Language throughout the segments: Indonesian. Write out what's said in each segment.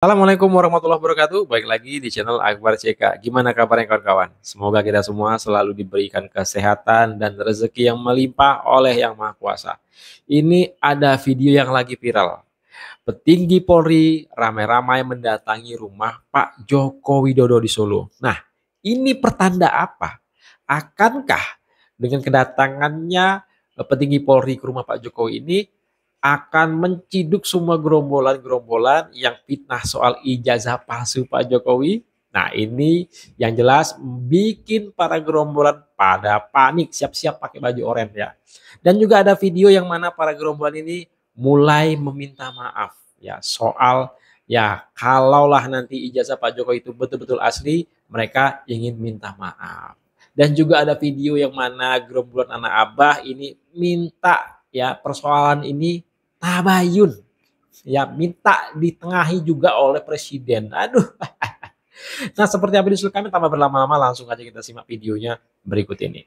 Assalamualaikum warahmatullahi wabarakatuh. Baik lagi di channel Akbar CK. Gimana kabarnya kawan-kawan? Semoga kita semua selalu diberikan kesehatan dan rezeki yang melimpah oleh Yang Maha Kuasa. Ini ada video yang lagi viral. Petinggi Polri ramai-ramai mendatangi rumah Pak Joko Widodo di Solo. Nah, ini pertanda apa? Akankah dengan kedatangannya petinggi Polri ke rumah Pak Jokowi ini akan menciduk semua gerombolan-gerombolan yang fitnah soal ijazah palsu Pak Jokowi? Nah, ini yang jelas bikin para gerombolan pada panik, siap-siap pakai baju oranye ya. Dan juga ada video yang mana para gerombolan ini mulai meminta maaf ya soal ya kalaulah nanti ijazah Pak Jokowi itu betul-betul asli, mereka ingin minta maaf. Dan juga ada video yang mana gerombolan anak abah ini minta ya persoalan ini tabayun ya, minta ditengahi juga oleh presiden. Aduh. Nah, seperti apa disusul kami tanpa berlama-lama, langsung aja kita simak videonya berikut ini.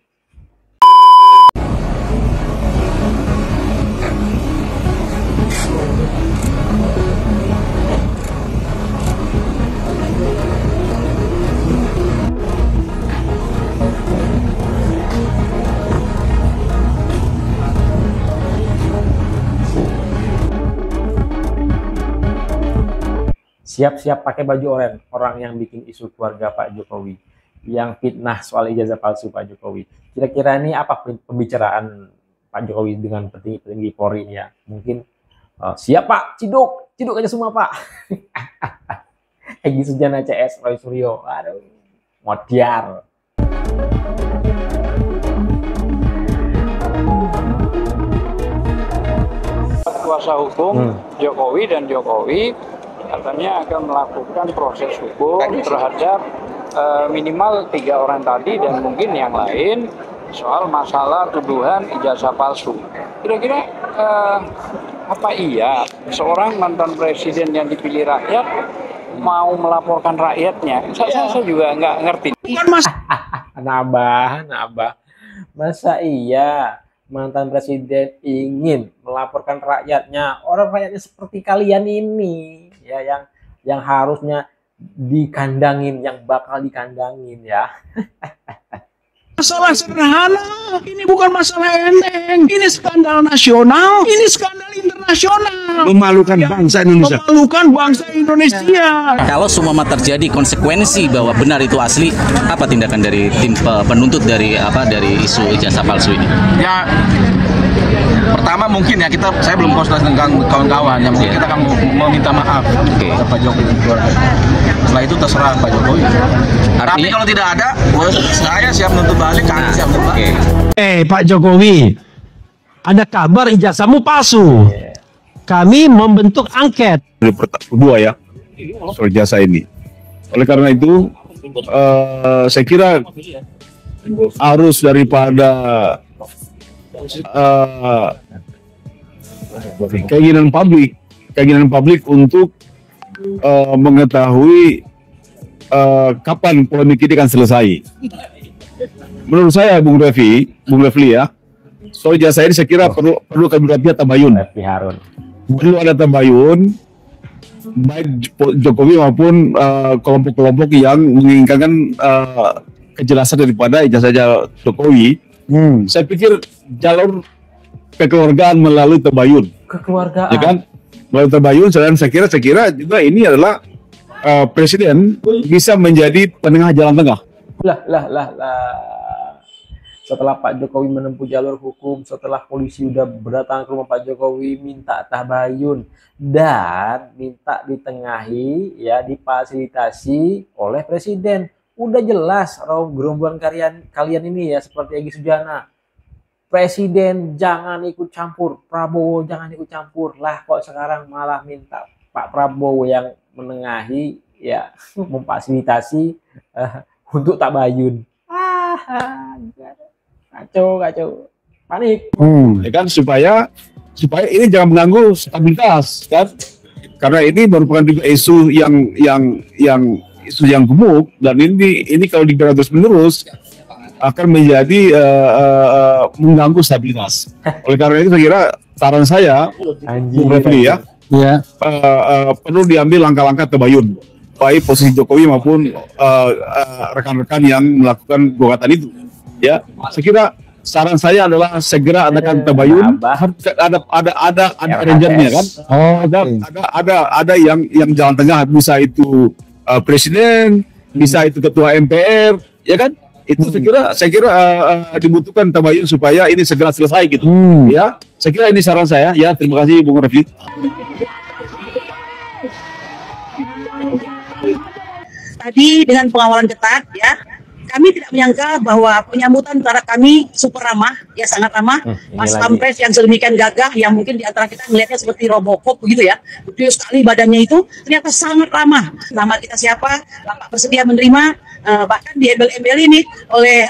Siap-siap pakai baju oranye, orang yang bikin isu keluarga Pak Jokowi, yang fitnah soal ijazah palsu Pak Jokowi. Kira-kira ini apa pembicaraan Pak Jokowi dengan petinggi Polri ini ya? Mungkin siap Pak, ciduk aja semua Pak. Egy Sujana CS, Roy Suryo, aduh, modiar. Kuasa hukum Jokowi dan Jokowi katanya akan melakukan proses hukum terhadap minimal 3 orang tadi dan mungkin yang lain soal masalah tuduhan ijazah palsu. Kira-kira apa iya seorang mantan presiden yang dipilih rakyat mau melaporkan rakyatnya? Saya juga nggak ngerti. Bukan mas. Nabah. Masa iya mantan presiden ingin melaporkan rakyatnya? Orang rakyatnya seperti kalian ini ya, yang harusnya dikandangin, yang bakal dikandangin ya. Masalah sederhana, ini bukan masalah enteng, ini skandal nasional, ini skandal internasional, memalukan bangsa Indonesia. Memalukan bangsa Indonesia. Kalau semua terjadi konsekuensi bahwa benar itu asli, apa tindakan dari tim penuntut dari isu ijazah palsu ini? Ya, pertama mungkin ya saya belum konsultasi dengan kawan-kawan, yang mungkin kita akan meminta maaf kepada Pak Jokowi dan keluarga. Setelah itu terserah Pak Jokowi. Tapi kalau tidak ada, saya siap menuntut balik, kami siap menuntut balik. Pak Jokowi, ada kabar ijazahmu palsu. Kami membentuk angket. Kedua ya, soal ijazah ini. Oleh karena itu, saya kira harus daripada keinginan publik untuk mengetahui kapan polemik ini akan selesai. Menurut saya, Bung Refli ya, soal ijazah ini saya kira perlu kami lihat tabayun. Perlu ada tabayun, baik Jokowi maupun kelompok-kelompok yang menginginkan kejelasan daripada ijazah Jokowi. Saya pikir jalur kekeluargaan melalui tabayun. Kekeluargaan. Ya kan? Melalui tabayun, dan saya kira juga ini adalah presiden bisa menjadi penengah jalan tengah. Setelah Pak Jokowi menempuh jalur hukum, setelah polisi udah berdatangan ke rumah Pak Jokowi minta tabayun dan minta ditengahi ya, difasilitasi oleh presiden. Udah jelas gerombolan kalian ini ya, seperti Egy Sujana. Presiden jangan ikut campur, Prabowo jangan ikut campur. Lah kok sekarang malah minta Pak Prabowo yang menengahi ya, memfasilitasi untuk tabayun. Kacau. Panik. Ya kan, supaya ini jangan mengganggu stabilitas kan. Karena ini merupakan juga isu yang gemuk, dan ini kalau dibiarkan terus-menerus akan menjadi mengganggu stabilitas. Oleh karena itu saya kira saran saya, Bung Refli ya, Ya. Perlu diambil langkah-langkah tabayun, baik posisi Jokowi maupun rekan-rekan yang melakukan gugatan itu. Ya, saya kira saran saya adalah segera adakan tabayun. Ada arrangernya kan? Oh, Ada yang jalan tengah, bisa itu presiden, bisa itu ketua MPR, ya kan? Itu saya kira dibutuhkan tabayun supaya ini segera selesai gitu. Ya, saya kira ini saran saya. Ya, terima kasih Bung Refli. Tadi dengan pengawalan ketat, ya, kami tidak menyangka bahwa penyambutan terhadap kami super ramah, ya sangat ramah. Mas Pampres yang sedemikian gagah, yang mungkin di antara kita melihatnya seperti Robocop begitu ya, gede sekali badannya itu, ternyata sangat ramah. Nama kita siapa, Bapak bersedia menerima, bahkan diembel-embel ini oleh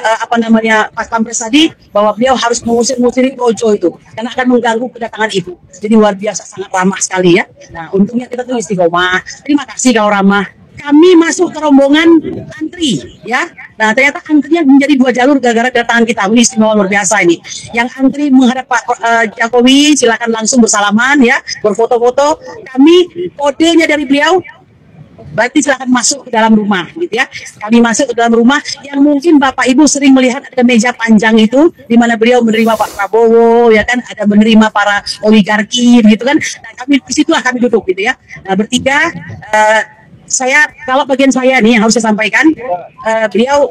Mas Pampres tadi, bahwa beliau harus mengusir-ngusiri Projo itu, karena akan mengganggu kedatangan ibu. Jadi luar biasa, sangat ramah sekali ya. Nah, untungnya kita tuh istiqomah. Terima kasih kau ramah. Kami masuk ke rombongan antri, ya. Nah, ternyata antrinya menjadi 2 jalur gara-gara kedatangan kita. Ini istimewa luar biasa ini. Yang antri menghadap Pak Jokowi, silakan langsung bersalaman, ya, berfoto-foto. Kami kodenya dari beliau, berarti silakan masuk ke dalam rumah, gitu ya. Kami masuk ke dalam rumah yang mungkin Bapak Ibu sering melihat ada meja panjang itu, di mana beliau menerima Pak Prabowo, ya kan, ada menerima para oligarki, gitu kan. Nah, disitulah kami duduk, gitu ya. Nah, bertiga. Kalau bagian saya nih yang harus saya sampaikan, beliau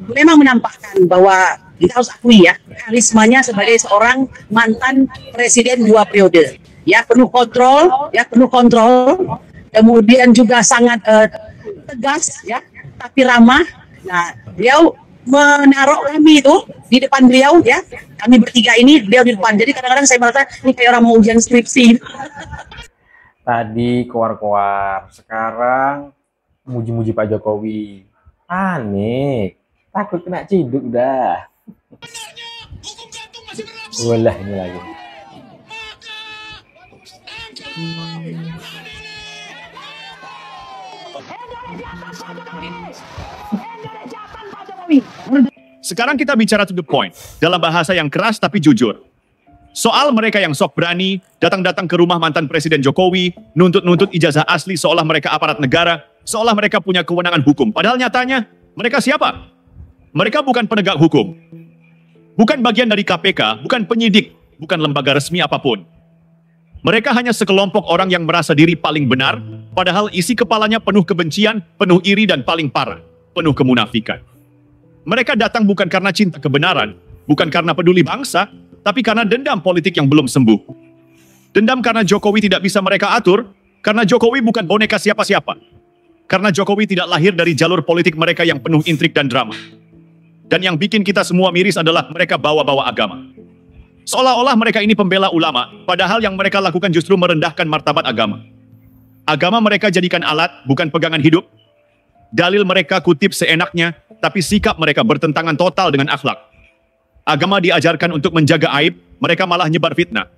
memang menampakkan bahwa kita harus akui ya, karismanya sebagai seorang mantan presiden 2 periode, ya, penuh kontrol, kemudian juga sangat tegas, ya, tapi ramah. Nah, beliau menaruh kami itu di depan beliau, ya, kami bertiga ini, beliau di depan. Jadi kadang-kadang saya merasa ini kayak orang mau ujian skripsi. Tadi koar-koar, sekarang muji-muji Pak Jokowi. Aneh, takut kena ciduk dah. Walah, ini lagi. Sekarang kita bicara to the point, dalam bahasa yang keras tapi jujur. Soal mereka yang sok berani, datang-datang ke rumah mantan Presiden Jokowi, nuntut-nuntut ijazah asli seolah mereka aparat negara, seolah mereka punya kewenangan hukum. Padahal nyatanya, mereka siapa? Mereka bukan penegak hukum. Bukan bagian dari KPK, bukan penyidik, bukan lembaga resmi apapun. Mereka hanya sekelompok orang yang merasa diri paling benar, padahal isi kepalanya penuh kebencian, penuh iri, dan paling parah, penuh kemunafikan. Mereka datang bukan karena cinta kebenaran, bukan karena peduli bangsa, tapi karena dendam politik yang belum sembuh. Dendam karena Jokowi tidak bisa mereka atur, karena Jokowi bukan boneka siapa-siapa. Karena Jokowi tidak lahir dari jalur politik mereka yang penuh intrik dan drama. Dan yang bikin kita semua miris adalah mereka bawa-bawa agama. Seolah-olah mereka ini pembela ulama, padahal yang mereka lakukan justru merendahkan martabat agama. Agama mereka jadikan alat, bukan pegangan hidup. Dalil mereka kutip seenaknya, tapi sikap mereka bertentangan total dengan akhlak. Agama diajarkan untuk menjaga aib, mereka malah nyebar fitnah.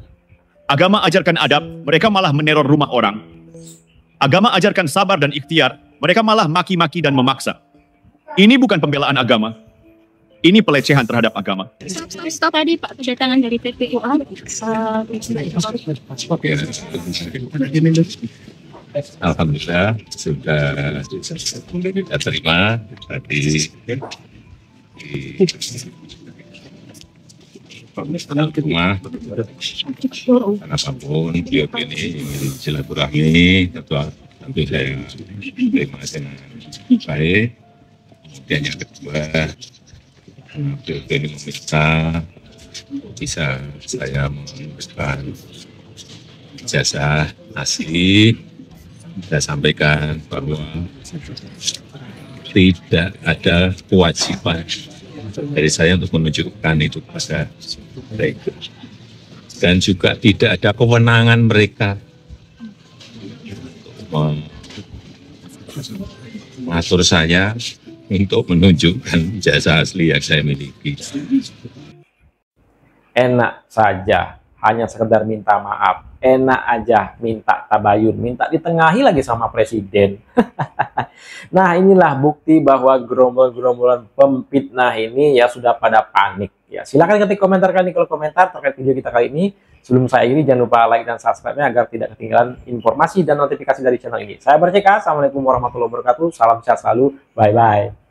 Agama ajarkan adab, mereka malah meneror rumah orang. Agama ajarkan sabar dan ikhtiar, mereka malah maki-maki dan memaksa. Ini bukan pembelaan agama. Ini pelecehan terhadap agama. Stop tadi Pak, kedatangan dari PPUA. Alhamdulillah sudah terima tadi di rumah. Apapun beliau ini ingin silaturahmi, tentu saya terima dengan baik. Kemudian yang kedua, beliau ini meminta bisa saya memberikan ijazah asli. Saya sampaikan bahwa tidak ada kewajiban dari saya untuk menunjukkan itu kepada mereka. Dan juga tidak ada kewenangan mereka mengatur saya untuk menunjukkan jasa asli yang saya miliki. Enak saja, hanya sekedar minta maaf. Enak aja minta tabayun, minta ditengahi lagi sama presiden. Nah, inilah bukti bahwa gerombolan-gerombolan pemfitnah ini ya sudah pada panik. Ya, silakan ketik komentar kalian kalau komentar terkait video kita kali ini. Sebelum saya ini jangan lupa like dan subscribe-nya agar tidak ketinggalan informasi dan notifikasi dari channel ini. Saya Berceka, assalamualaikum warahmatullahi wabarakatuh, salam sehat selalu, bye-bye.